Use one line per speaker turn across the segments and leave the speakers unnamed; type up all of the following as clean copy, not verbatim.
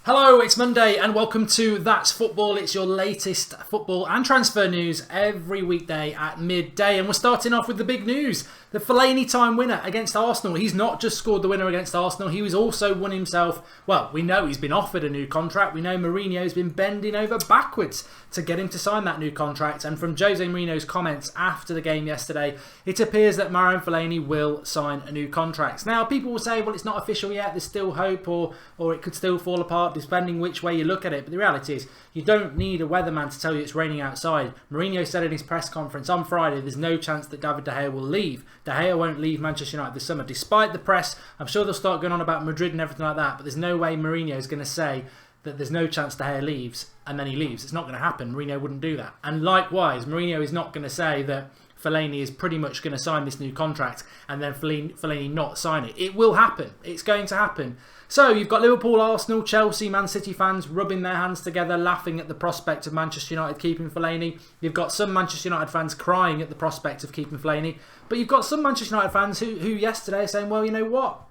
Hello, it's Monday and welcome to That's Football. It's your latest football and transfer news every weekday at midday. And we're starting off with the big news. The Fellaini time winner against Arsenal. He's not just scored the winner against Arsenal, he was also won himself. Well, we know he's been offered a new contract. We know Mourinho's been bending over backwards to get him to sign that new contract. And from Jose Mourinho's comments after the game yesterday, it appears that Marouane Fellaini will sign a new contract. Now, people will say, well, it's not official yet. There's still hope or it could still fall apart depending which way you look at it. But the reality is, you don't need a weatherman to tell you it's raining outside. Mourinho said in his press conference on Friday, there's no chance that David De Gea will leave. De Gea won't leave Manchester United this summer. Despite the press, I'm sure they'll start going on about Madrid and everything like that, but there's no way Mourinho is going to say that there's no chance De Gea leaves and then he leaves. It's not going to happen. Mourinho wouldn't do that. And likewise, Mourinho is not going to say that Fellaini is pretty much going to sign this new contract and then Fellaini not sign it. It will happen. It's going to happen. So you've got Liverpool, Arsenal, Chelsea, Man City fans rubbing their hands together, laughing at the prospect of Manchester United keeping Fellaini. You've got some Manchester United fans crying at the prospect of keeping Fellaini. But you've got some Manchester United fans who yesterday are saying, well, you know what?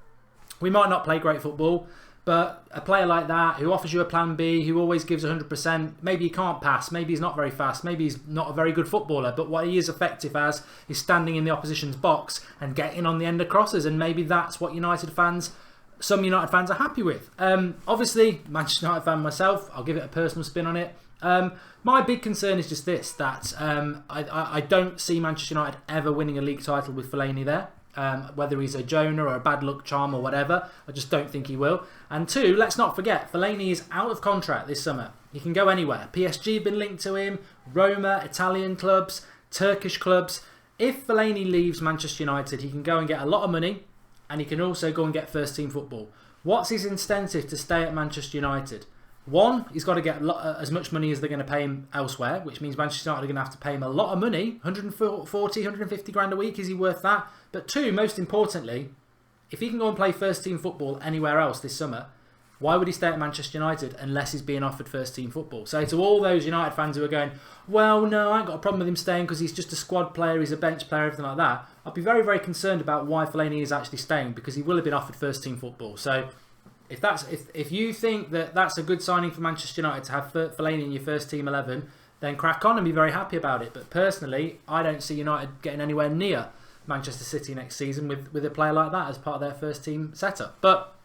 We might not play great football, but a player like that who offers you a plan B, who always gives 100%, maybe he can't pass, maybe he's not very fast, maybe he's not a very good footballer, but what he is effective as is standing in the opposition's box and getting on the end of crosses, and maybe that's what some United fans are happy with. Obviously, Manchester United fan myself, I'll give it a personal spin on it. My big concern is just this, that I don't see Manchester United ever winning a league title with Fellaini there. Whether he's a Jonah or a bad luck charm or whatever, I just don't think he will. And two, let's not forget, Fellaini is out of contract this summer. He can go anywhere. PSG have been linked to him, Roma, Italian clubs, Turkish clubs. If Fellaini leaves Manchester United, he can go and get a lot of money, and he can also go and get first team football. What's his incentive to stay at Manchester United? One, he's got to get as much money as they're going to pay him elsewhere, which means Manchester United are going to have to pay him a lot of money, 140, 150 grand a week. Is he worth that? But two, most importantly, if he can go and play first team football anywhere else this summer, why would he stay at Manchester United unless he's being offered first team football? So to all those United fans who are going, well, no, I ain't got a problem with him staying because he's just a squad player, he's a bench player, everything like that, I'd be very, very concerned about why Fellaini is actually staying, because he will have been offered first team football. So if you think that that's a good signing for Manchester United to have Fellaini in your first team 11, then crack on and be very happy about it. But personally, I don't see United getting anywhere near Manchester City next season with a player like that as part of their first team setup. But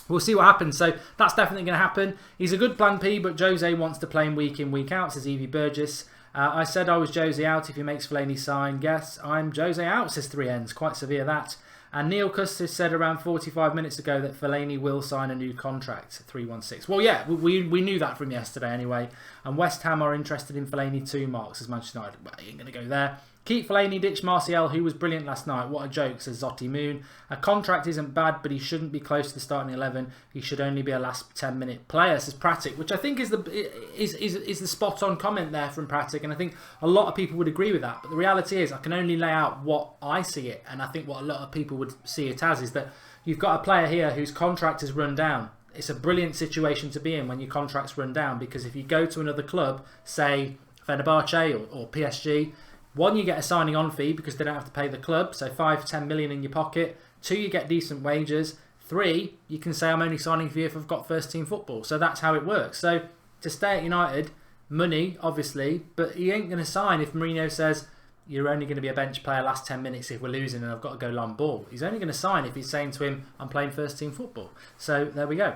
we'll see what happens. So that's definitely going to happen. He's a good plan P, but Jose wants to play him week in, week out, says Evie Burgess. I said I was Jose out if he makes Fellaini sign. Yes, I'm Jose out, says 3Ns. Quite severe that. And Neil Custis said around 45 minutes ago that Fellaini will sign a new contract, 316. Well, yeah, we knew that from yesterday anyway. And West Ham are interested in Fellaini too, Mark, says Manchester United. Well, he ain't going to go there. Keep Fellaini, ditch Martial, who was brilliant last night. What a joke, says Zotti Moon. A contract isn't bad, but he shouldn't be close to the starting 11. He should only be a last 10-minute player, says Pratic, which I think is the spot-on comment there from Pratic, and I think a lot of people would agree with that. But the reality is, I can only lay out what I see it, and I think what a lot of people would see it as is that you've got a player here whose contract has run down. It's a brilliant situation to be in when your contract's run down, because if you go to another club, say Fenerbahce or PSG, one, you get a signing on fee because they don't have to pay the club, so 5-10 million in your pocket. Two, you get decent wages. Three, you can say I'm only signing for you if I've got first team football. So that's how it works. So to stay at United, money obviously, but he ain't going to sign if Mourinho says you're only going to be a bench player last 10 minutes if we're losing and I've got to go long ball. He's only going to sign if he's saying to him I'm playing first team football. So there we go.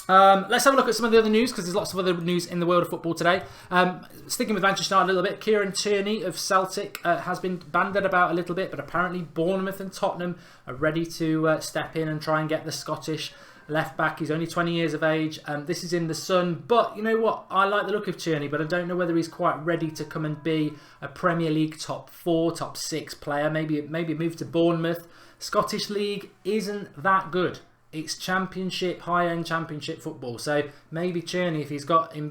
Let's have a look at some of the other news, because there's lots of other news in the world of football today. Sticking with Manchester United a little bit, Kieran Tierney of Celtic has been banded about a little bit, but apparently Bournemouth and Tottenham are ready to step in and try and get the Scottish left back. He's only 20 years of age. This is in the Sun, but you know what? I like the look of Tierney, but I don't know whether he's quite ready to come and be a Premier League top 4, top 6 player. Maybe move to Bournemouth. Scottish League isn't that good. It's championship, high-end championship football. So maybe Tierney, if he's got he's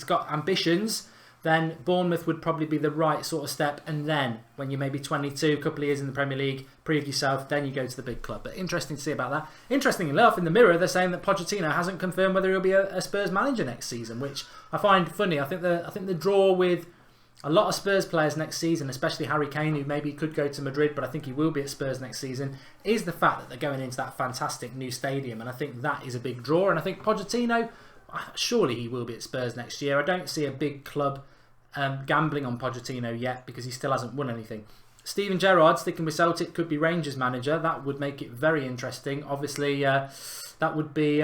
got ambitions, then Bournemouth would probably be the right sort of step. And then when you're maybe 22, a couple of years in the Premier League, prove yourself, then you go to the big club. But interesting to see about that. Interestingly enough, in the Mirror, they're saying that Pochettino hasn't confirmed whether he'll be a Spurs manager next season, which I find funny. I think the draw with a lot of Spurs players next season, especially Harry Kane, who maybe could go to Madrid, but I think he will be at Spurs next season, is the fact that they're going into that fantastic new stadium. And I think that is a big draw. And I think Pochettino, surely he will be at Spurs next year. I don't see a big club gambling on Pochettino yet because he still hasn't won anything. Steven Gerrard, sticking with Celtic, could be Rangers manager. That would make it very interesting. Obviously, that would be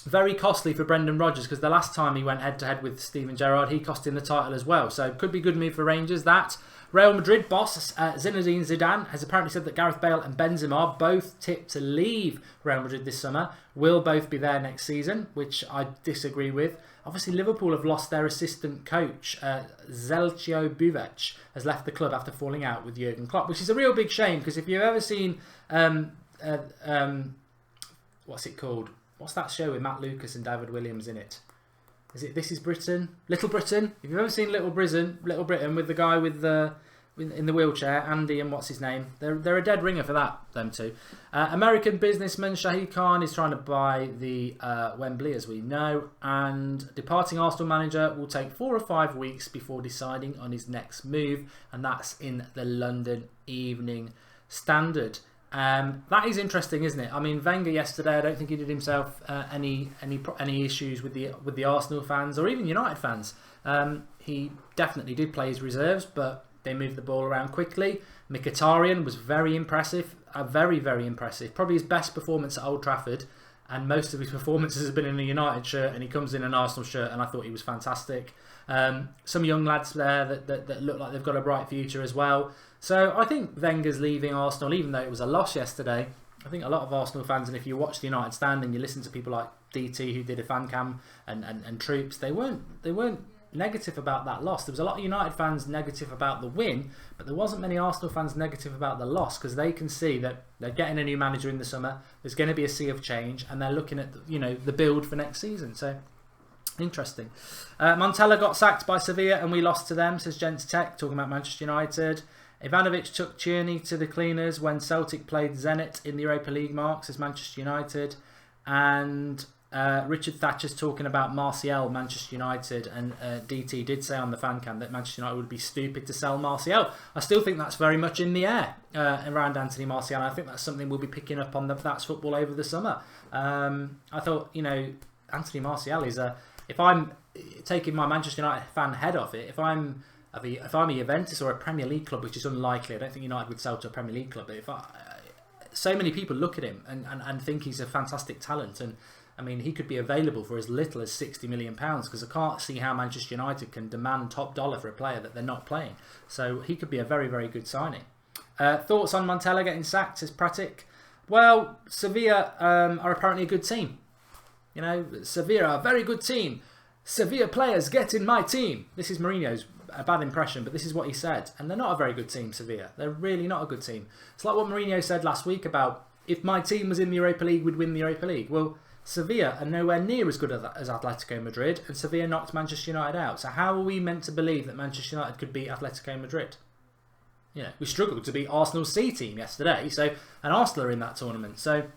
very costly for Brendan Rodgers, because the last time he went head-to-head with Steven Gerrard, he cost him the title as well. So could be a good move for Rangers, that. Real Madrid boss Zinedine Zidane has apparently said that Gareth Bale and Benzema, both tipped to leave Real Madrid this summer, will both be there next season, which I disagree with. Obviously, Liverpool have lost their assistant coach. Zelcio Buvac has left the club after falling out with Jurgen Klopp, which is a real big shame, because if you've ever seen... what's it called? What's that show with Matt Lucas and David Williams in it? Is it This Is Britain? Little Britain? If you've ever seen Little Britain with the guy with the in the wheelchair, Andy and what's his name? They're a dead ringer for that, them two. American businessman Shahid Khan is trying to buy the Wembley, as we know, and departing Arsenal manager will take 4 or 5 weeks before deciding on his next move, and that's in the London Evening Standard. That is interesting, isn't it? I mean, Wenger yesterday, I don't think he did himself any issues with the Arsenal fans or even United fans. He definitely did play his reserves, but they moved the ball around quickly. Mkhitaryan was very impressive, very, very impressive. Probably his best performance at Old Trafford, and most of his performances have been in a United shirt, and he comes in an Arsenal shirt, and I thought he was fantastic. Some young lads there that look like they've got a bright future as well. So I think Wenger's leaving Arsenal, even though it was a loss yesterday. I think a lot of Arsenal fans, and if you watch the United stand and you listen to people like DT who did a fan cam and Troops, they weren't negative about that loss. There was a lot of United fans negative about the win, but there wasn't many Arsenal fans negative about the loss, because they can see that they're getting a new manager in the summer. There's going to be a sea of change, and they're looking at the build for next season. So interesting. Montella got sacked by Sevilla and we lost to them, says Gents Tech, talking about Manchester United. Ivanovic took Tierney to the cleaners when Celtic played Zenit in the Europa League, mark, says Manchester United. And Richard Thatcher's talking about Martial, Manchester United, and DT did say on the fan cam that Manchester United would be stupid to sell Martial. I still think that's very much in the air around Anthony Martial. I think that's something we'll be picking up on That's Football over the summer. I thought, Anthony Martial is if I'm taking my Manchester United fan head off it, if I'm a Juventus or a Premier League club, which is unlikely, I don't think United would sell to a Premier League club, but so many people look at him and think he's a fantastic talent, and I mean, he could be available for as little as £60 million, because I can't see how Manchester United can demand top dollar for a player that they're not playing. So he could be a very, very good signing. Thoughts on Montella getting sacked, says Pratik? Well, Sevilla are apparently a good team. Sevilla are a very good team. Sevilla players get in my team. This is Mourinho's a bad impression, but this is what he said. And they're not a very good team, Sevilla. They're really not a good team. It's like what Mourinho said last week about, if my team was in the Europa League, we'd win the Europa League. Well, Sevilla are nowhere near as good as Atletico Madrid, and Sevilla knocked Manchester United out. So how are we meant to believe that Manchester United could beat Atletico Madrid? We struggled to beat Arsenal's C team yesterday, and Arsenal are in that tournament. So,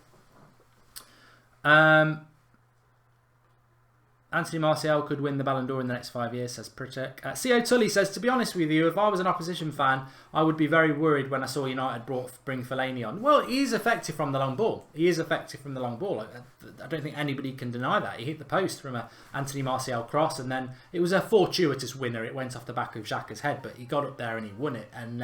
Anthony Martial could win the Ballon d'Or in the next 5 years, says Pritek. CO Tully says, to be honest with you, if I was an opposition fan, I would be very worried when I saw United bring Fellaini on. Well, he is effective from the long ball. I don't think anybody can deny that. He hit the post from a Anthony Martial cross, and then it was a fortuitous winner. It went off the back of Xhaka's head, but he got up there and he won it. And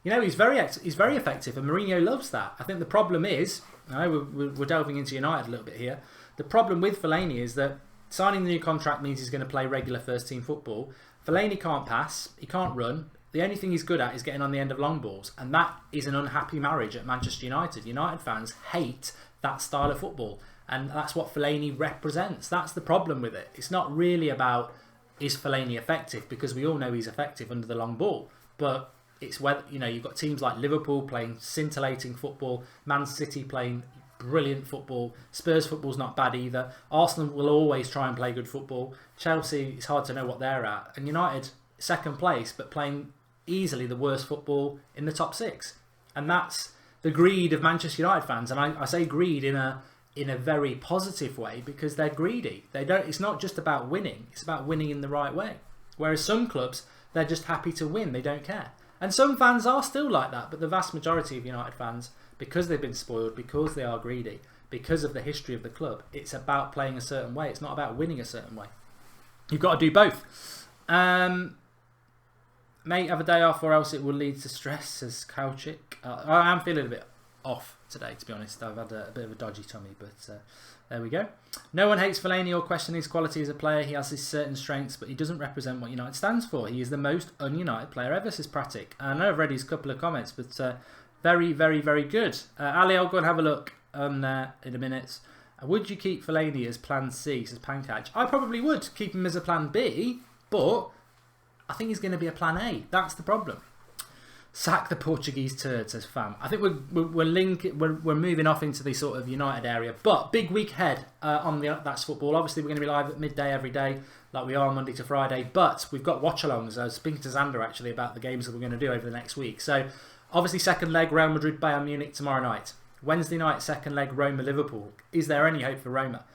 he's very effective, and Mourinho loves that. I think the problem is, we're delving into United a little bit here. The problem with Fellaini is that signing the new contract means he's going to play regular first-team football. Fellaini can't pass. He can't run. The only thing he's good at is getting on the end of long balls. And that is an unhappy marriage at Manchester United. United fans hate that style of football. And that's what Fellaini represents. That's the problem with it. It's not really about, is Fellaini effective? Because we all know he's effective under the long ball. But it's whether, you've got teams like Liverpool playing scintillating football. Man City playing brilliant football. Spurs football's not bad either. Arsenal will always try and play good football. Chelsea, it's hard to know what they're at. And United, second place, but playing easily the worst football in the top 6. And that's the greed of Manchester United fans. And I say greed in a very positive way, because they're greedy. It's not just about winning, it's about winning in the right way. Whereas some clubs They're just happy to win. They don't care. And some fans are still like that, but the vast majority of United fans, because they've been spoiled, because they are greedy, because of the history of the club, it's about playing a certain way. It's not about winning a certain way. You've got to do both. Mate, have a day off or else it will lead to stress, says Kauchik. I am feeling a bit off today, to be honest. I've had a bit of a dodgy tummy, but there we go. No one hates Fellaini or question his quality as a player. He has his certain strengths, but he doesn't represent what United stands for. He is the most un-United player ever, says Pratik. I know I've read his couple of comments, but very, very, very good. Ali, I'll go and have a look on there in a minute. Would you keep Fellaini as plan C, says Pancatch? I probably would keep him as a plan B, but I think he's going to be a plan A. That's the problem. Sack the Portuguese turd, says Fam. I think we're moving off into the sort of United area, but big week ahead on the That's Football. Obviously, we're going to be live at midday every day, like we are Monday to Friday. But we've got watch-alongs. I was speaking to Xander actually about the games that we're going to do over the next week. So, obviously, second leg Real Madrid Bayern Munich tomorrow night. Wednesday night, second leg Roma Liverpool. Is there any hope for Roma?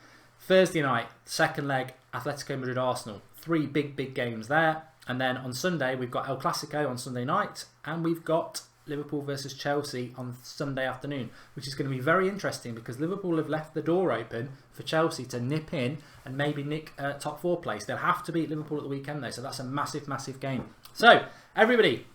Thursday night, second leg Atletico Madrid Arsenal. 3 big games there. And then on Sunday, we've got El Clasico on Sunday night, and we've got Liverpool versus Chelsea on Sunday afternoon, which is going to be very interesting because Liverpool have left the door open for Chelsea to nip in and maybe nick top 4 place. They'll have to beat Liverpool at the weekend though, so that's a massive game. So, everybody,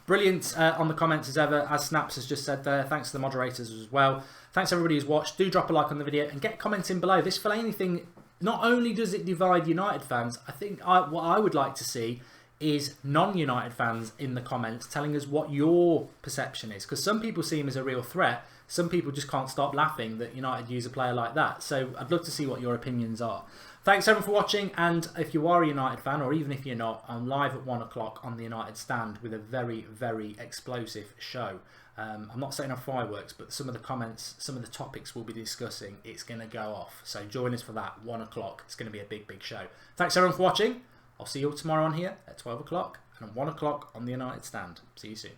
brilliant on the comments as ever, as Snaps has just said there. Thanks to the moderators as well. Thanks everybody who's watched. Do drop a like on the video and get comments in below. This Fellaini thing, not only does it divide United fans, I think what I would like to see is non-United fans in the comments telling us what your perception is. Because some people see him as a real threat. Some people just can't stop laughing that United use a player like that. So I'd love to see what your opinions are. Thanks everyone for watching. And if you are a United fan, or even if you're not, I'm live at 1 o'clock on the United stand with a very explosive show. I'm not setting off fireworks, but some of the comments, some of the topics we'll be discussing, it's going to go off. So join us for that, 1 o'clock. It's going to be a big show. Thanks everyone for watching. I'll see you all tomorrow on here at 12 o'clock and at 1 o'clock on the United stand. See you soon.